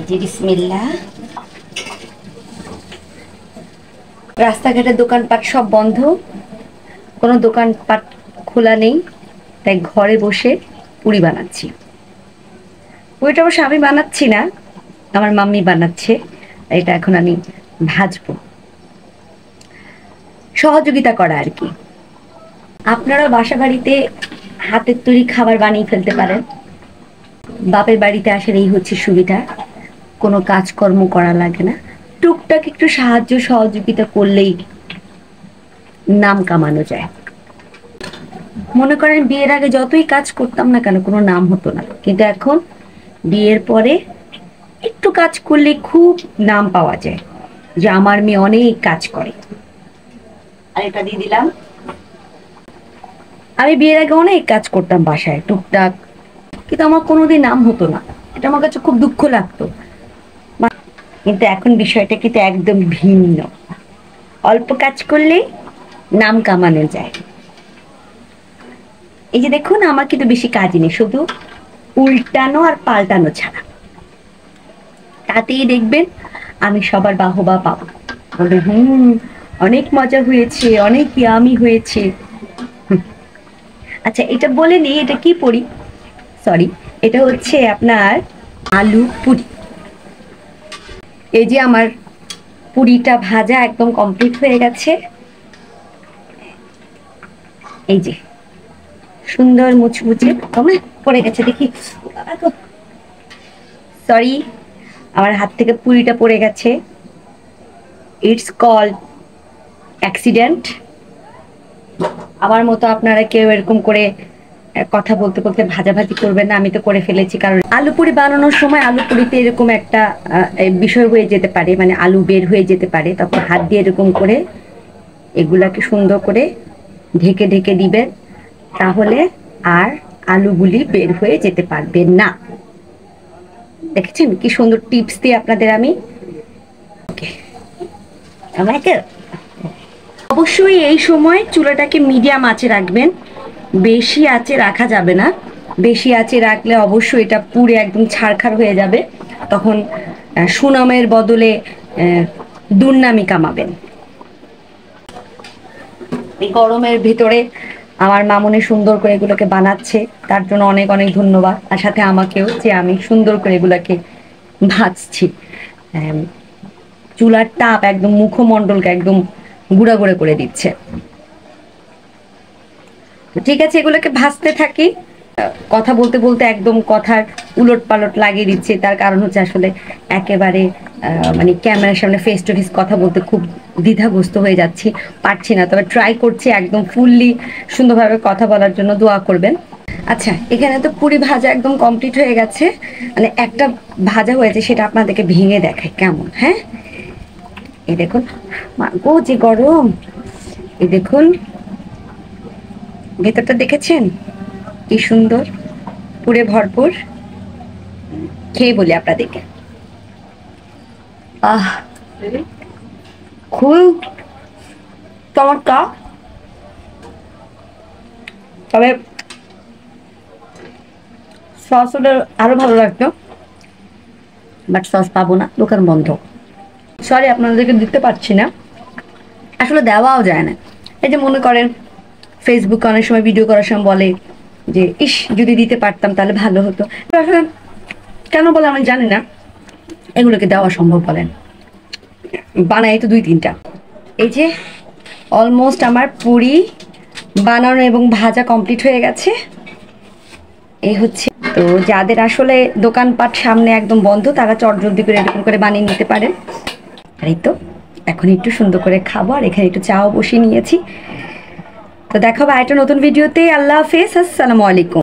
জি বিসমিল্লাহ। রাস্তাঘাটের দোকানপাট সব বন্ধ, কোনো দোকানপাট খোলা নেই, তাই ঘরে বসে পুরি বানাচ্ছি। পুরিটা অবশ্য আমি বানাচ্ছি না, আমার মাম্মি বানাচ্ছে। এটা এখন আমি ভাজবো, সহযোগিতা করা আর কি। আপনারা বাসা বাড়িতে হাতের তৈরি খাবার বানিয়ে ফেলতে পারেন। বাপের বাড়িতে আসার এই হচ্ছে সুবিধা, কোনো কাজকর্ম করা লাগে না, টুকটাক একটু সাহায্য সহযোগিতা করলেই নাম কামানো যায়। মনে করেন বিয়ের আগে যতই কাজ করতাম না কেন কোনো নাম হতো না, কিন্তু এখন বিয়ের পরে একটু কাজ করলে খুব নাম পাওয়া যায় যে আমার মেয়ে অনেক কাজ করে। আর এটা দিয়ে দিলাম। আমি বিয়ের আগে অনেক কাজ করতাম বাসায় টুকটাক, কিন্তু আমার কোনোদিন নাম হতো না, এটা আমার কাছে খুব দুঃখ লাগতো। কিন্তু এখন বিষয়টা কিন্তু একদম ভিন্ন, অল্প কাজ করলে নাম কামানো যায়। এই যে দেখুন, আমার কিন্তু বেশি কাজই নেই, শুধু উল্টানো আর পাল্টানো ছাড়া। তাতেই দেখবেন আমি সবার বাহবা পাবো, বলে অনেক মজা হয়েছে, অনেক ইয়ামি হয়েছে। আচ্ছা, এটা বলে নেই এটা কি পুরি, সরি, এটা হচ্ছে আপনার আলু পুরি। এই যে আমার পুরিটা ভাজা একদম কমপ্লিট হয়ে গেছে। এই যে সুন্দর মুচমুচে পড়ে গেছে, দেখি, সরি, আমার হাত থেকে পুরিটা পড়ে গেছে। It's called accident. আমার মতো আপনারা কেউ এরকম করে কথা বলতে বলতে ভাজাভাজি করবেন না, আমি তো করে ফেলেছি। কারণ আলু পুরি বানানোর সময় আলু পুরিতে এরকম একটা বিষয় হয়ে যেতে পারে, মানে আলু বের হয়ে যেতে পারে, তখন হাত দিয়ে এরকম করে এগুলাকে সুন্দর করে ঢেকে ঢেকে দিবেন, তাহলে আর আলুগুলি বের হয়ে যেতে পারবে না। দেখেছেন কি সুন্দর টিপস দিয়ে আপনাদের আমি। আমাকে অবশ্যই এই সময় চুলাটাকে মিডিয়াম আঁচে রাখবেন, বেশি আঁচে রাখা যাবে না। বেশি আঁচে রাখলে অবশ্যই এটা পুড়ে একদম ছারখার হয়ে যাবে, তখন সুনামের বদলে দুর্নামি কামাবেন। এই গরমের ভিতরে আমার মামুনি সুন্দর করে এগুলোকে বানাচ্ছে, তার জন্য অনেক অনেক ধন্যবাদ। আর সাথে আমাকেও, যে আমি সুন্দর করে এগুলাকে ভাজছি। চুলার তাপ একদম মুখমণ্ডলকে একদম গুঁড়া গুঁড়া করে দিচ্ছে। ঠিক আছে, এগুলোকে ভাজতে থাকি। কথা বলতে বলতে একদম কথার উলট পালট লাগিয়ে দিচ্ছে, তার কারণ হচ্ছে আসলে একেবারে মানে ক্যামেরার সামনে ফেস টু ফেস কথা বলতে খুব দ্বিধাগ্রস্ত হয়ে যাচ্ছি, পারছি না। তবে ট্রাই করছি একদম ফুললি সুন্দরভাবে কথা বলার জন্য, দোয়া করবেন। আচ্ছা, এখানে তো পুরি ভাজা একদম কমপ্লিট হয়ে গেছে, মানে একটা ভাজা হয়েছে, সেটা আপনাদেরকে ভেঙে দেখায় কেমন। হ্যাঁ, এই দেখুন, ও যে গরম, এই দেখুন ভেতরটা দেখেছেন কি সুন্দর, পুরে ভরপুর। খেয়ে বলি আপনাদেরকে, খুব চমৎকার। তবে সস হলে আরো ভালো লাগতো, বাট সস পাবো না, দোকান বন্ধ। সরি, আপনাদেরকে দিতে পারছি না, আসলে দেওয়াও যায় না। এই যে মনে করেন ফেসবুকে অনেক সময় ভিডিও করার সময় বলে যে ইস যদি দিতে পারতাম তাহলে ভালো হতো, আসলে কেন বলে আমি জানি না, এগুলোকে দেওয়া সম্ভব বলেন, বানাই তো 2-3টা। এই যে অলমোস্ট আমার পুরি বানানো এবং ভাজা কমপ্লিট হয়ে গেছে। এই হচ্ছে, তো যাদের আসলে দোকানপাট সামনে একদম বন্ধ, তারা চটজলদি করে এরকম করে বানিয়ে নিতে পারেন। আর এই তো এখন একটু সুন্দর করে খাবো, আর এখানে একটু চাও বসিয়ে নিয়েছি। তো দেখাবো আরেকটা নতুন ভিডিওতে। আল্লাহ হাফেজ, আসসালামু আলাইকুম।